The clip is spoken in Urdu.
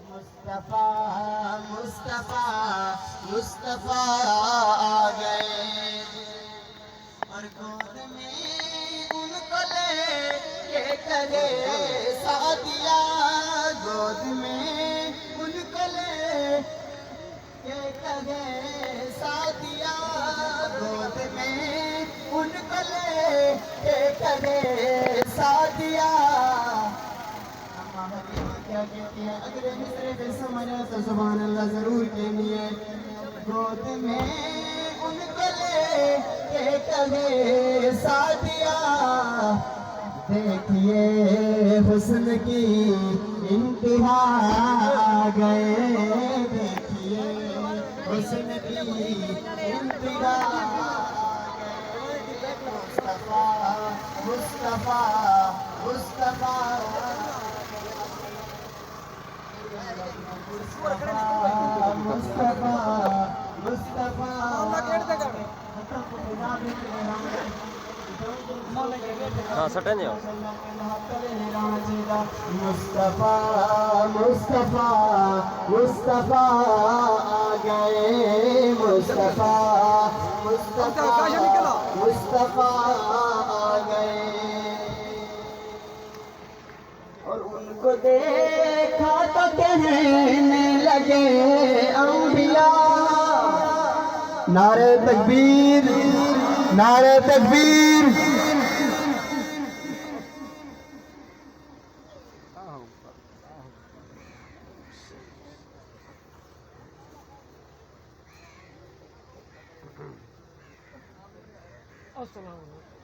مصطفیٰ مصطفیٰ مصطفیٰ آ گئے اور گود میں ان کو لے کے کرے سعدیہ گود میں ان کو لے کے کرے سعدیہ گود میں ان کو لے کے کرے سعدیہ کیا کہتے ہیں اگر مصرے پہ سمجھا تو سبحان اللہ ضرور کہنیے گود میں ان کو لے کے کہے سعدیہ دیکھیے حسن کی انتہا آ گئے دیکھیے حسن کی انتہا آ گئے مصطفیٰ مصطفیٰ مصطفیٰ ہاں سٹے نہیں ہو مصطفیٰ مصطفیٰ مصطفیٰ آ گئے مصطفیٰ مصطفیٰ مصطفیٰ آ گئے اور ان کو دیکھا تو کہنے لگے انبیاء نعرہ تکبیر نعرہ تکبیر السلام علیکم